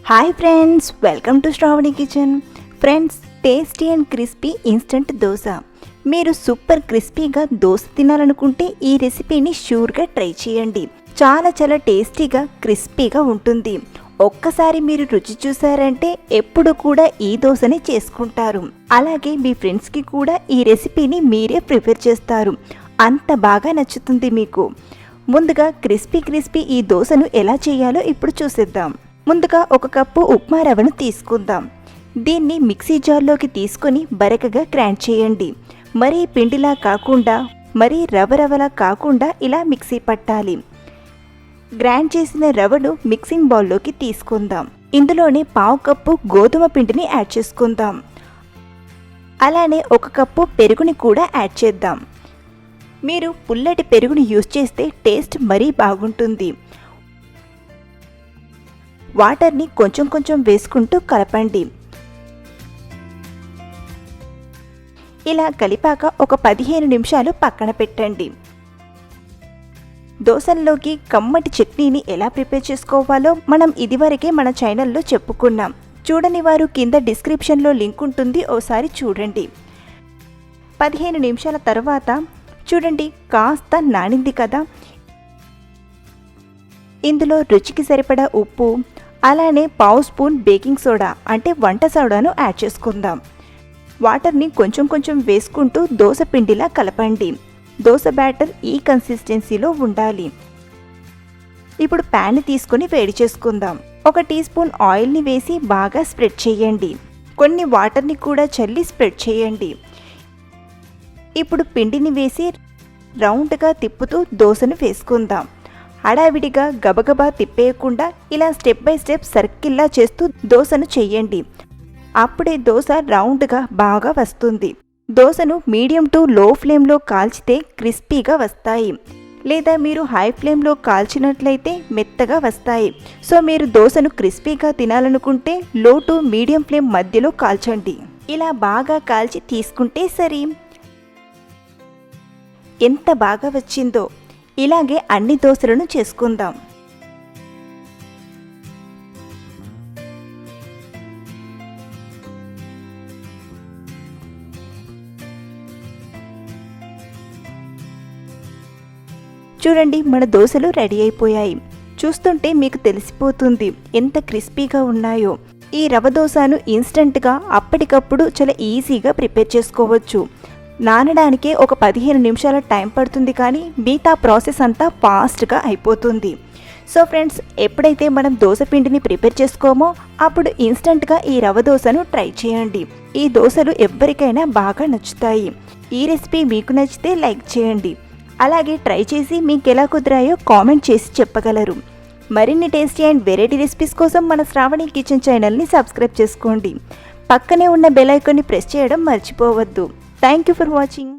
Hi friends, welcome to Sravani kitchen. Friends, tasty and crispy instant dosa. మీరు super క్రిస్పీగా దోశ తినాలనుకుంటే ఈ రెసిపీని షూర్గా ట్రై చేయండి. చాలా టేస్టీగా క్రిస్పీగా ఉంటుంది. ఒక్కసారి మీరు రుచి చూసారంటే ఎప్పుడు కూడా ఈ దోశని చేసుకుంటారు. అలాగే మీ ఫ్రెండ్స్కి కూడా ఈ రెసిపీని మీరే ప్రిపేర్ చేస్తారు. అంత బాగా నచ్చుతుంది మీకు. ముందుగా క్రిస్పీ ఈ దోశను ఎలా చేయాలో ఇప్పుడు చూసేద్దాం. ముందుగా 1 కప్పు ఉప్మా రవ్వను తీసుకుందాం. దీన్ని మిక్సీ జార్లోకి తీసుకొని బరకగా గ్రైండ్ చేయండి. మరీ పిండిలా కాకుండా, మరీ రవ్వలా కాకుండా ఇలా మిక్సీ పట్టాలి. గ్రైండ్ చేసిన రవ్వను మిక్సింగ్ బౌల్లోకి తీసుకుందాం. ఇందులోనే 1/2 కప్పు గోధుమ పిండిని యాడ్ చేసుకుందాం. అలానే 1 కప్పు పెరుగుని కూడా యాడ్ చేద్దాం. మీరు పుల్లటి పెరుగుని యూజ్ చేస్తే టేస్ట్ మరీ బాగుంటుంది. వాటర్ని కొంచెం వేసుకుంటూ కలపండి. ఇలా కలిపాక ఒక 15 నిమిషాలు పక్కన పెట్టండి. దోశల్లోకి కమ్మటి చట్నీని ఎలా ప్రిపేర్ చేసుకోవాలో మనం ఇదివరకే మన ఛానల్లో చెప్పుకున్నాం. చూడని వారు కింద డిస్క్రిప్షన్లో లింక్ ఉంటుంది, ఓసారి చూడండి. 15 నిమిషాల తర్వాత చూడండి, కాస్త నానింది కదా. ఇందులో రుచికి సరిపడా ఉప్పు, అలానే 1/2 స్పూన్ బేకింగ్ సోడా అంటే వంట సోడాను యాడ్ చేసుకుందాం. వాటర్ని కొంచెం వేసుకుంటూ దోశ పిండిలా కలపండి. దోశ బ్యాటర్ ఈ కన్సిస్టెన్సీలో ఉండాలి. ఇప్పుడు ప్యాన్ తీసుకొని వేడి చేసుకుందాం. 1 టీ స్పూన్ ఆయిల్ని వేసి బాగా స్ప్రెడ్ చేయండి. కొన్ని వాటర్ని కూడా చల్లి స్ప్రెడ్ చేయండి. ఇప్పుడు పిండిని వేసి రౌండ్గా తిప్పుతూ దోశను వేసుకుందాం. హడావిడిగా గబగబా తిప్పేయకుండా ఇలా స్టెప్ బై స్టెప్ సర్కిల్లా చేస్తూ దోశను చెయ్యండి. అప్పుడే దోశ రౌండ్గా బాగా వస్తుంది. దోశను మీడియం టు లో ఫ్లేమ్లో కాల్చితే క్రిస్పీగా వస్తాయి. లేదా మీరు హై ఫ్లేమ్లో కాల్చినట్లయితే మెత్తగా వస్తాయి. సో మీరు దోశను క్రిస్పీగా తినాలనుకుంటే లో టు మీడియం ఫ్లేమ్ మధ్యలో కాల్చండి. ఇలా బాగా కాల్చి తీసుకుంటే సరి. ఎంత బాగా వచ్చిందో. ఇలాగే అన్ని దోశలను చేసుకుందాం. చూడండి, మన దోశలు రెడీ అయిపోయాయి. చూస్తుంటే మీకు తెలిసిపోతుంది ఎంత క్రిస్పీగా ఉన్నాయో. ఈ రవ దోశను ఇన్స్టంట్గా అప్పటికప్పుడు చాలా ఈజీగా ప్రిపేర్ చేసుకోవచ్చు. నానడానికే ఒక 15 నిమిషాల టైం పడుతుంది, కానీ మిగతా ప్రాసెస్ అంతా ఫాస్ట్గా అయిపోతుంది. సో ఫ్రెండ్స్, ఎప్పుడైతే మనం దోశ పిండిని ప్రిపేర్ చేసుకోమో అప్పుడు ఇన్స్టంట్గా ఈ రవ దోశను ట్రై చేయండి. ఈ దోశలు ఎవరికైనా బాగా నచ్చుతాయి. ఈ రెసిపీ మీకు నచ్చితే లైక్ చేయండి. అలాగే ట్రై చేసి మీకు ఎలా కుదిరాయో కామెంట్ చేసి చెప్పగలరు. మరిన్ని టేస్టీ అండ్ వెరైటీ రెసిపీస్ కోసం మన శ్రావణి కిచెన్ ఛానల్ని సబ్స్క్రైబ్ చేసుకోండి. పక్కనే ఉన్న బెల్ ఐకాన్ని ప్రెస్ చేయడం మర్చిపోవద్దు. Thank you for watching.